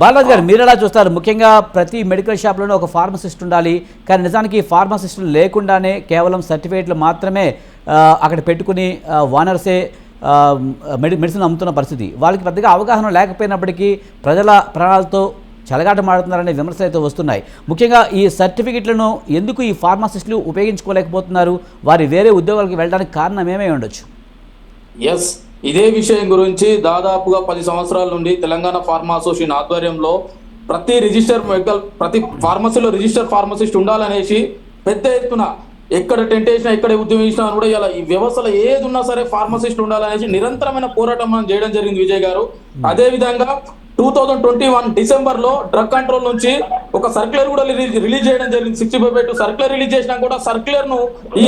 బాలరాజు గారు మీరు ఎలా చూస్తారు? ముఖ్యంగా ప్రతి మెడికల్ షాప్లోనే ఒక ఫార్మసిస్ట్ ఉండాలి. కానీ నిజానికి ఫార్మసిస్టులు లేకుండానే కేవలం సర్టిఫికేట్లు మాత్రమే అక్కడ పెట్టుకుని ఓనర్సే మెడిసిన్ అమ్ముతున్న పరిస్థితి. వాళ్ళకి పెద్దగా అవగాహన లేకపోయినప్పటికీ ప్రజల ప్రాణాలతో చెలగాటమాడుతున్నారనే విమర్శలు అయితే వస్తున్నాయి. ముఖ్యంగా ఈ సర్టిఫికెట్లను ఎందుకు ఈ ఫార్మసిస్టులు ఉపయోగించుకోలేకపోతున్నారు? వారి వేరే ఉద్యోగాలకు వెళ్ళడానికి కారణం ఏమై ఉండొచ్చు? ఎస్, ఇదే విషయం గురించి దాదాపుగా 10 సంవత్సరాల నుండి తెలంగాణ ఫార్మా అసోసియేషన్ ఆధ్వర్యంలో ప్రతి ఫార్మసీలో రిజిస్టర్ ఫార్మసిస్ట్ ఉండాలనేసి పెద్ద ఎత్తున ఎక్కడ టెంట్ వేసినా ఎక్కడ ఉద్యమం చేసినా కూడా ఇలా ఈ వ్యవస్థలో ఏది ఉన్నా సరే ఫార్మసిస్ట్ ఉండాలనేసి నిరంతరమైన పోరాటం మనం చేయడం జరిగింది విజయ్ గారు. అదే విధంగా 2021 డిసెంబర్ లో డ్రగ్ కంట్రోల్ నుంచి ఒక సర్క్యులర్ కూడా రిలీజ్ చేయడం జరిగింది. 65/2 సర్క్యులర్ రిలీజ్ చేసినా కూడా సర్క్యులర్ ను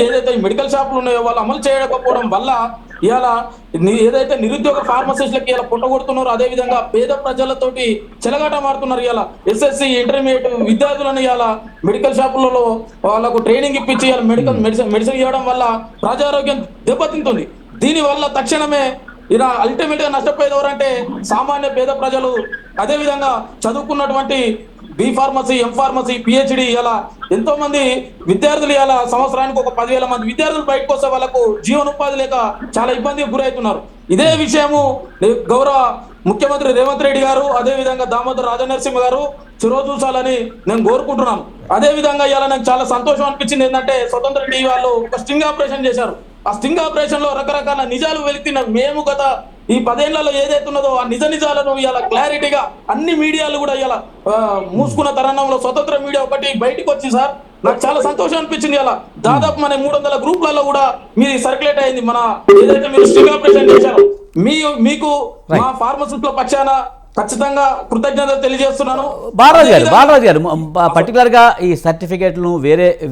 ఏదైతే మెడికల్ షాపులు ఉన్నాయో వాళ్ళు అమలు చేయకపోవడం వల్ల ఇలా ఏదైతే నిరుద్యోగ ఫార్మసిస్టులకి ఇలా పుట్టగొడుతున్నారో అదే విధంగా పేద ప్రజలతోటి చెలగాట మారుతున్నారు. ఇలా ఎస్ఎస్సి ఇంటర్మీడియట్ విద్యార్థులను ఇలా మెడికల్ షాపులలో వాళ్ళకు ట్రైనింగ్ ఇప్పించి మెడిసిన్ ఇవ్వడం వల్ల ప్రజారోగ్యం దెబ్బతింటుంది. దీని వల్ల తక్షణమే ఇలా అల్టిమేట్ గా నష్టపోయేది ఎవరంటే సామాన్య పేద ప్రజలు. అదే విధంగా చదువుకున్నటువంటి B pharmacy, M pharmacy, PhD ఇలా ఎంతో మంది విద్యార్థులు ఇలా సంవత్సరానికి ఒక 10,000 మంది విద్యార్థులు బయటకు వస్తే వాళ్ళకు జీవనోపాధి లేక చాలా ఇబ్బందికి గురవుతున్నారు. ఇదే విషయము గౌరవ ముఖ్యమంత్రి రేవంత్ రెడ్డి గారు అదే విధంగా దామోదర్ రాజనరసింహ గారు చొరవ చూసాలని నేను కోరుకుంటున్నాను. అదే విధంగా ఇలా నాకు చాలా సంతోషం అనిపించింది ఏంటంటే స్వతంత్ర టీవీ వాళ్ళు ఒక స్టింగ్ ఆపరేషన్ చేశారు. ఆ స్టింగ్ ఆపరేషన్ లో రకరకాల నిజాలు వెలికిన మేము గత ఈ 10 ఏళ్లలో ఏదైతే ఉన్నదో ఆ నిజాలను ఇలా క్లారిటీగా అన్ని మీడియాలు కూడా ఇలా మూసుకున్న తరుణంలో స్వతంత్ర మీడియా ఒకటి బయటకు వచ్చి సార్ నాకు చాలా సంతోషం అనిపించింది. ఇలా దాదాపు మన 300 గ్రూప్లలో కూడా మీరు సర్క్యులేట్ అయింది. మన ఏదైతే మీరు స్టింగ్ ఆపరేషన్ చేశారో మీకు మా ఫార్మసిస్టుల పక్షాన ఖచ్చితంగా కృతజ్ఞతలు తెలియజేస్తున్నాను. బాలరాజు గారు పర్టికులర్ గా ఈ సర్టిఫికేట్లను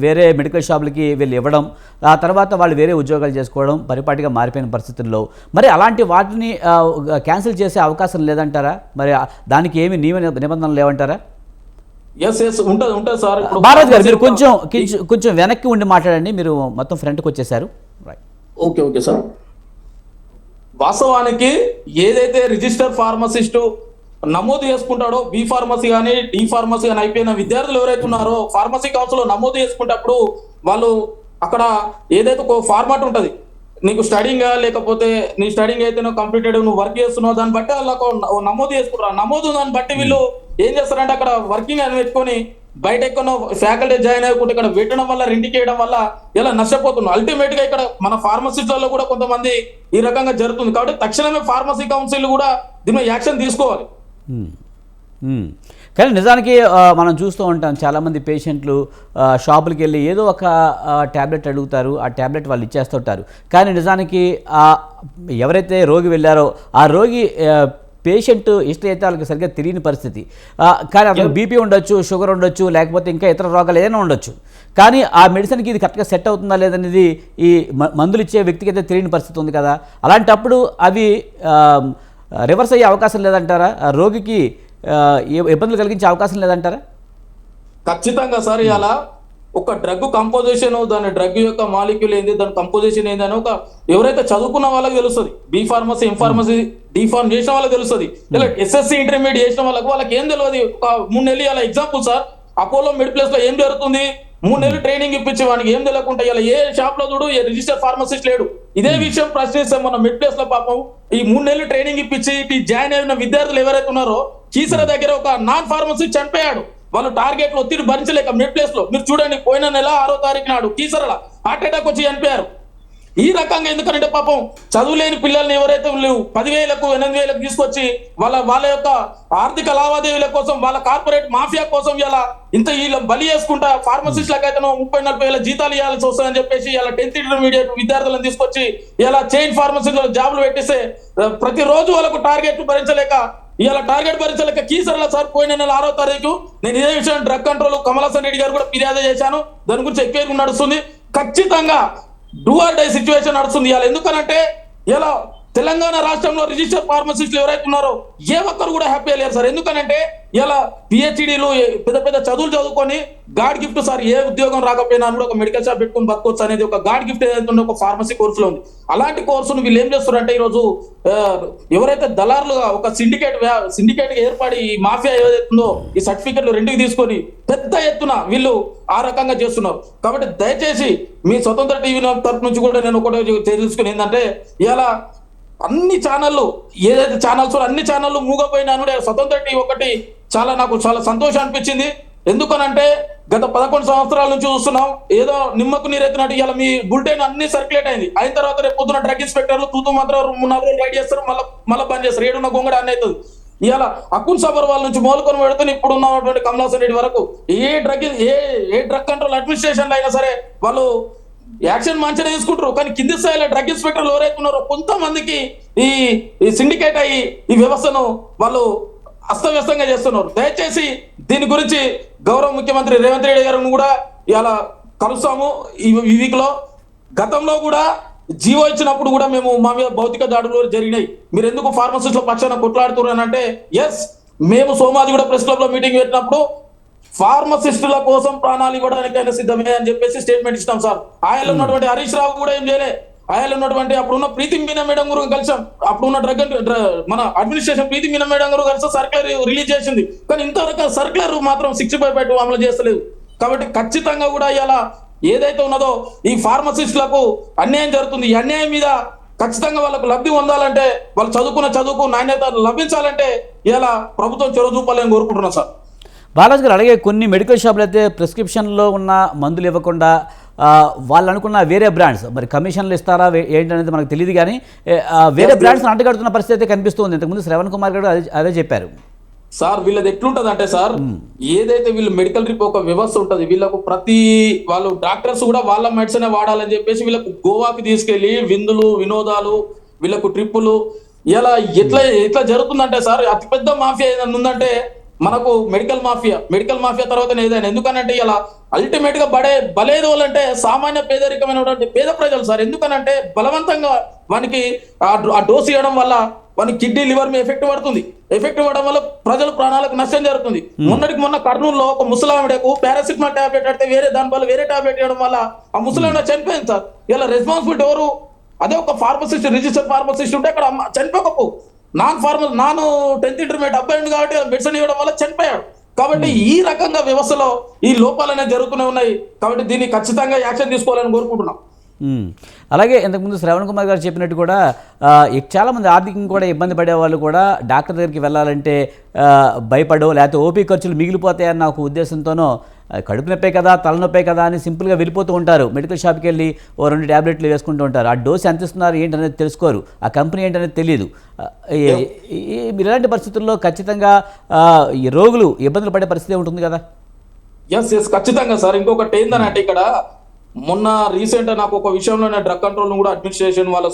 వేరే మెడికల్ షాపులకి వెళ్ళి ఇవ్వడం, ఆ తర్వాత వాళ్ళు వేరే ఉద్యోగాలు చేసుకోవడం పరిపాటిగా మారిపోయిన పరిస్థితుల్లో మరి అలాంటి వాటిని క్యాన్సిల్ చేసే అవకాశం లేదంటారా? మరి దానికి ఏమి నిబంధనలు లేవంటారా? ఉంటుంది సార్. బాలరాజు గారు మీరు కొంచెం వెనక్కి ఉండి మాట్లాడండి. మీరు మొత్తం ఫ్రంట్కి వచ్చేసారు. Okay sir. వాస్తవానికి ఏదైతే రిజిస్టర్ ఫార్మసిస్టు నమోదు చేసుకుంటాడో బి ఫార్మసీ కానీ డి ఫార్మసీ కానీ అయిపోయిన విద్యార్థులు ఎవరైతే ఉన్నారో ఫార్మసీ కౌన్సిల్ లో నమోదు చేసుకునేటప్పుడు వాళ్ళు అక్కడ ఏదైతే ఒక ఫార్మాట్ ఉంటుంది, నీకు స్టడీంగ్ లేకపోతే నీ స్టడీంగ్ అయితే నువ్వు కంప్లీటెడ్ నువ్వు వర్క్ చేస్తున్నావు దాన్ని బట్టి వాళ్ళకు నమోదు చేసుకుంటారు. నమోదు దాన్ని బట్టి వీళ్ళు ఏం చేస్తారంటే అక్కడ వర్కింగ్ అని పెట్టుకొని బయట ఎక్కడో ఫ్యాకల్టీ జాయిన్ అయ్యకుండా ఇక్కడ పెట్టడం వల్ల రెండుకి వేయడం వల్ల ఇలా నష్టపోతున్నాం. అల్టిమేట్ గా ఇక్కడ మన ఫార్మసిస్టులలో కూడా కొంతమంది ఈ రకంగా జరుగుతుంది. కాబట్టి తక్షణమే ఫార్మసీ కౌన్సిల్ కూడా దీని యాక్షన్ తీసుకోవాలి. కానీ నిజానికి మనం చూస్తూ ఉంటాం చాలామంది పేషెంట్లు షాపులకి వెళ్ళి ఏదో ఒక ట్యాబ్లెట్ అడుగుతారు, ఆ ట్యాబ్లెట్ వాళ్ళు ఇచ్చేస్తుంటారు. కానీ నిజానికి ఎవరైతే రోగి వెళ్ళారో ఆ రోగి పేషెంట్ హిస్టరీ అయితే వాళ్ళకి సరిగ్గా తెలియని పరిస్థితి. కానీ అతనికి బీపీ ఉండొచ్చు, షుగర్ ఉండొచ్చు, లేకపోతే ఇంకా ఇతర రోగాలు ఏదైనా ఉండొచ్చు. కానీ ఆ మెడిసిన్కి ఇది కరెక్ట్గా సెట్ అవుతుందా లేదనేది ఈ మందులు ఇచ్చే వ్యక్తికి అయితే తెలియని పరిస్థితి ఉంది కదా. అలాంటప్పుడు అవి రివర్స్ అయ్యే అవకాశం లేదంటారా? రోగికి ఇబ్బందులు కలిగించే అవకాశం లేదంటారా? ఖచ్చితంగా సార్. ఇలా ఒక డ్రగ్ కంపోజిషన్, దాని డ్రగ్ యొక్క మాలిక్యూల్ ఏంది, దాని కంపోజిషన్ ఏంది అని ఒక ఎవరైతే చదువుకున్న వాళ్ళకి తెలుస్తుంది. B pharmacy, M pharmacy, D pharm చేసిన వాళ్ళకి తెలుస్తుంది. ఇలా ఎస్ఎస్సి ఇంటర్మీడియట్ చేసిన వాళ్ళకి ఏం తెలియదు. ఒక 3 నెలలు అలా ఎగ్జాంపుల్ సార్, అపోలో మెడ్ ప్లేస్ లో ఏం జరుగుతుంది, 3 నెలలు ట్రైనింగ్ ఇప్పించే వానికి ఏం తెలియకుండా ఇలా ఏ షాప్ లో చూడు ఏ రిజిస్టర్ ఫార్మసిస్ట్ లేడు. ఇదే విషయం ప్రశ్నిస్తే మన మిడ్ ప్లేస్ లో పాపం ఈ 3 నెలలు ట్రైనింగ్ ఇప్పించి జాయిన్ అయిన విద్యార్థులు ఎవరైతే ఉన్నారో కీసర దగ్గర ఒక నాన్ ఫార్మసిస్ట్ చనిపోయాడు. వాళ్ళు టార్గెట్ లో ఒత్తిడి భరించలేక మిడ్ ప్లేస్ లో మీరు చూడండి, పోయిన నెల 6వ తారీఖు నాడు కీసరల హార్ట్ అటాక్ వచ్చి చనిపోయారు. ఈ రకంగా ఎందుకంటే పాపం చదువులేని పిల్లల్ని ఎవరైతే 10,000కు 8,000కు తీసుకొచ్చి వాళ్ళ యొక్క ఆర్థిక లావాదేవీల కోసం వాళ్ళ కార్పొరేట్ మాఫియా కోసం ఇలా ఇంత వీళ్ళ బలి చేసుకుంటా ఫార్మసిస్టులకైతే 30-40 వేల జీతాలు ఇవ్వాల్సి వస్తుందని చెప్పేసి ఇలా 10th ఇంటర్మీడియట్ విద్యార్థులను తీసుకొచ్చి ఇలా చైన్ ఫార్మసీలో జాబులు పెట్టిస్తే ప్రతిరోజు వాళ్ళకు టార్గెట్ భరించలేక కీసరల సార్ పోయిన నెల 6వ తారీఖు నేను ఇదే విషయం డ్రగ్ కంట్రోల్ కమలాసన్ రెడ్డి గారు కూడా ఫిర్యాదు చేశాను. దాని గురించి ఎక్కువ నడుస్తుంది. ఖచ్చితంగా డూ ఆర్ డై సిచ్యువేషన్ నడుస్తుంది. ఇలా ఎందుకనంటే ఇలా తెలంగాణ రాష్ట్రంలో రిజిస్టర్ ఫార్మసిస్టులు ఎవరైతే ఉన్నారో ఏ ఒక్కరు కూడా హ్యాపీ లేరు సార్. ఎందుకనంటే ఇలా పిహెచ్డీలు పెద్ద పెద్ద చదువులు చదువుకొని గాడ్ గిఫ్ట్ సార్, ఏ ఉద్యోగం రాకపోయినా కూడా ఒక మెడికల్ షాప్ పెట్టుకొని బతకొచ్చు అనేది ఒక గాడ్ గిఫ్ట్ ఏదైతే ఉందో ఒక ఫార్మసీ కోర్సులో ఉంది. అలాంటి కోర్సును వీళ్ళు ఏం చేస్తారంటే ఈరోజు ఎవరైతే దళారులుగా ఒక సిండికేట్ ఏర్పడి ఈ మాఫియా ఏదైతుందో ఈ సర్టిఫికెట్లు రెండుకి తీసుకొని పెద్ద ఎత్తున వీళ్ళు ఆ రకంగా చేస్తున్నారు. కాబట్టి దయచేసి మీ స్వతంత్ర టీవీ తరఫు నుంచి కూడా నేను ఒకటి తెలుసుకుని ఏంటంటే ఇలా అన్ని ఛానళ్ళు ఏదైతే ఛానల్స్ అన్ని ఛానళ్ళు మూగపోయినా కూడా స్వతంత్ర టీవీ ఒకటి నాకు చాలా సంతోషం అనిపించింది. ఎందుకనంటే గత 11 సంవత్సరాల నుంచి చూస్తున్నాం, ఏదో నిమ్మకు నీరెత్తినట్టు ఇలా మీ బులెటిన్ అన్ని సర్క్యులేట్ అయింది. అయిన తర్వాత రేపు పొద్దున డ్రగ్ ఇన్స్పెక్టర్లు తూతూ మాత్రం 3-4 రోజులు రైడ్ చేస్తారు, మళ్ళీ బంద్ చేస్తారు. ఏడున్న గొంగడ అన్ని అవుతుంది. ఇవాళ అకున్ సబర్వాల్ నుంచి మోలుకొని పెడుతున్న ఇప్పుడు ఉన్నటువంటి కమలాసన్ రెడ్డి వరకు ఏ డ్రగ్ కంట్రోల్ అడ్మినిస్ట్రేషన్ అయినా సరే వాళ్ళు యాక్షన్ మంచిగా తీసుకుంటారు. కానీ కింది స్థాయిలో డ్రగ్ ఇన్స్పెక్టర్లు ఎవరైతే ఉన్నారో కొంతమందికి ఈ సిండికేట్ అయ్యి ఈ వ్యవస్థను వాళ్ళు అస్తవ్యస్తంగా చేస్తున్నారు. దయచేసి దీని గురించి గౌరవ ముఖ్యమంత్రి రేవంత్ రెడ్డి గారిని కూడా ఇలా కలుస్తాము ఈ వీక్ లో. గతంలో కూడా జీవో ఇచ్చినప్పుడు కూడా మేము మా మీద భౌతిక దాడులు జరిగినాయి. మీరు ఎందుకు ఫార్మసిస్టుల పక్షాన కొట్లాడుతున్నారు అని అంటే, ఎస్ మేము సోమాజి కూడా ప్రెస్ క్లబ్ లో మీటింగ్ పెట్టినప్పుడు ఫార్మసిస్టుల కోసం ప్రాణాలు ఇవ్వడానికైనా సిద్ధమే అని చెప్పేసి స్టేట్మెంట్ ఇచ్చినాం సార్. ఆయనలో ఉన్నటువంటి హరీష్ రావు కూడా ఏం చేయలే. ఆయనలో ఉన్నటువంటి అప్పుడున్న ప్రీతి మీనా మేడం గారు కలిసాం, అప్పుడున్న మన అడ్మినిస్ట్రేషన్ ప్రీతి మీనా మేడం గారు కలిసి సర్క్యులర్ రిలీజ్ చేసింది. కానీ ఇంతవరకు సర్క్యులర్ మాత్రం 65 అమలు చేస్తలేదు. కాబట్టి ఖచ్చితంగా కూడా ఇలా ఏదైతే ఉన్నదో ఈ ఫార్మసిస్టులకు అన్యాయం జరుగుతుంది. ఈ అన్యాయం మీద ఖచ్చితంగా వాళ్ళకు లబ్ధి పొందాలంటే, వాళ్ళు చదువుకు నాణ్యత లభించాలంటే ఇలా ప్రభుత్వం చొరవ చూపాలని కోరుకుంటున్నాం సార్. బాలాజీ గారు, అలాగే కొన్ని మెడికల్ షాపులు అయితే ప్రిస్క్రిప్షన్లో ఉన్న మందులు ఇవ్వకుండా వాళ్ళు అనుకున్న వేరే బ్రాండ్స్, మరి కమిషన్లు ఇస్తారా ఏంటనేది మనకు తెలియదు, కానీ వేరే బ్రాండ్స్ అంటగడుతున్న పరిస్థితి అయితే కనిపిస్తుంది. ఇంతకుముందు శ్రవణ్ కుమార్ గారు అదే చెప్పారు. సార్ వీళ్ళది ఎట్లుంటది అంటే సార్, ఏదైతే వీళ్ళు మెడికల్ ట్రిప్ ఒక వ్యవస్థ ఉంటది, వీళ్ళకు వాళ్ళు డాక్టర్స్ కూడా వాళ్ళ మెడిసిన్ వాడాలని చెప్పేసి వీళ్ళకు గోవాకి తీసుకెళ్లి విందులు వినోదాలు, వీళ్ళకు ట్రిప్పులు ఇలా ఎట్లా జరుగుతుందంటే సార్, అతిపెద్ద మాఫియా ఏదైనా ఉందంటే మనకు మెడికల్ మాఫియా తర్వాతనే ఏదైనా. ఎందుకనంటే ఇలా అల్టిమేట్ గా బలేది వాళ్ళంటే సామాన్య పేదరికమైనటువంటి పేద ప్రజలు సార్. ఎందుకనంటే బలవంతంగా వానికి ఆ డోస్ ఇవ్వడం వల్ల వానికి కిడ్నీ లివర్ మీద ఎఫెక్ట్ పడడం వల్ల ప్రజల ప్రాణాలకు నష్టం జరుగుతుంది. మొన్న కర్నూలులో ఒక ముసలావిడకు పారాసిటమాల్ టాబ్లెట్ అంటే దాని వల్ల వేరే టాబ్లెట్ ఇవ్వడం వల్ల ఆ ముసలావిడ చనిపోయింది సార్. ఇలా రెస్పాన్సిబిలిటీ ఎవరు? అదే ఒక ఫార్మసిస్ట్, రిజిస్టర్ ఫార్మసిస్ట్ ఉంటే అక్కడ చనిపోకపో నాన్ 10th ఇంటర్మీడియట్ అబ్బాయి కాబట్టి మెడిసిన్ ఇవ్వడం వల్ల చనిపోయాడు. కాబట్టి ఈ రకంగా వ్యవస్థలో ఈ లోపాలు అనేవి జరుగుతూనే ఉన్నాయి. కాబట్టి దీన్ని ఖచ్చితంగా యాక్షన్ తీసుకోవాలని కోరుకుంటున్నాం. అలాగే ఇంతకుముందు శ్రవణ్ కుమార్ గారు చెప్పినట్టు కూడా చాలామంది ఆర్థికంగా కూడా ఇబ్బంది పడే వాళ్ళు కూడా డాక్టర్ దగ్గరికి వెళ్ళాలంటే భయపడో, లేకపోతే ఓపీ ఖర్చులు మిగిలిపోతాయన్న ఒక ఉద్దేశంతోనో కడుపు నొప్పే కదా తలనొప్పే కదా అని సింపుల్గా వెళ్ళిపోతూ ఉంటారు. మెడికల్ షాప్కి వెళ్ళి 2 ట్యాబ్లెట్లు వేసుకుంటూ ఉంటారు. ఆ డోస్ ఎంత ఇస్తున్నారు ఏంటనేది తెలుసుకోరు, ఆ కంపెనీ ఏంటనేది తెలియదు. ఇలాంటి పరిస్థితుల్లో ఖచ్చితంగా ఈ రోగులు ఇబ్బందులు పడే పరిస్థితి ఉంటుంది కదా. ఎస్ ఖచ్చితంగా సార్. ఇంకొకటి ఏంటంటే ఇక్కడ మొన్న రీసెంట్ నాకు ఒక విషయంలో డ్రగ్ కంట్రోల్ కూడా అడ్మినిస్ట్రేషన్ వాళ్ళ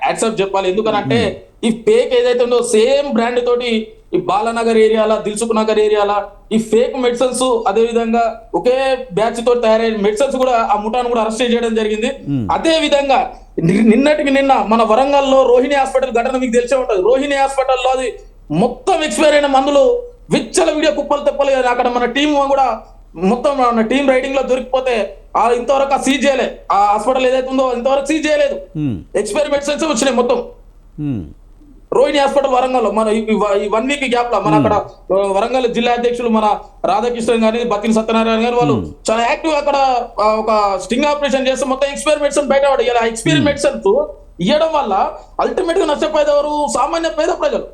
యాక్సెప్ట్ చెప్పాలి. ఎందుకనంటే ఈ ఫేక్ ఏదైతే ఉందో సేమ్ బ్రాండ్ తోటి ఈ బాలానగర్ ఏరియాల, దిల్సుఖ్ నగర్ ఏరియాల ఈ ఫేక్ మెడిసిన్స్, అదే విధంగా ఒకే బ్యాచ్ తో తయారైన మెడిసిన్స్ కూడా ఆ ముఠాను కూడా అరెస్ట్ చేయడం జరిగింది. అదే విధంగా నిన్న మన వరంగల్లో రోహిణి హాస్పిటల్ ఘటన మీకు తెలిసే ఉంటది. రోహిణి హాస్పిటల్లో అది మొత్తం ఎక్స్పైర్ అయిన మందులు విచ్చల వీడియో కుప్పలు తెప్పలు. అక్కడ మన టీం కూడా మొత్తం టీం రైడింగ్ లో దొరికిపోతే ఇంతవరకు సీజ్ చేయలే. ఆ హాస్పిటల్ ఏదైతే ఉందో ఇంతవరకు సీజ్ చేయలేదు. ఎక్స్పైరీ మెడిసిన్స్ వచ్చినాయి మొత్తం. రోహిణి హాస్పిటల్ వరంగల్ మన ఈ 1 వీక్ గ్యాప్ లో మన అక్కడ వరంగల్ జిల్లా అధ్యక్షులు మన రాధాకృష్ణన్ గారి, బత్తిని సత్యనారాయణ గారు వాళ్ళు చాలా యాక్టివ్ అక్కడ ఒక స్టింగ్ ఆపరేషన్ చేస్తే మొత్తం ఎక్స్పైరీ మెడిసిన్ బయట పడి. ఇలా ఎక్స్పైరీ మెడిసిన్స్ ఇవ్వడం వల్ల అల్టిమేట్ గా నష్టపోయేది ఎవరు? సామాన్య పేద ప్రజలు.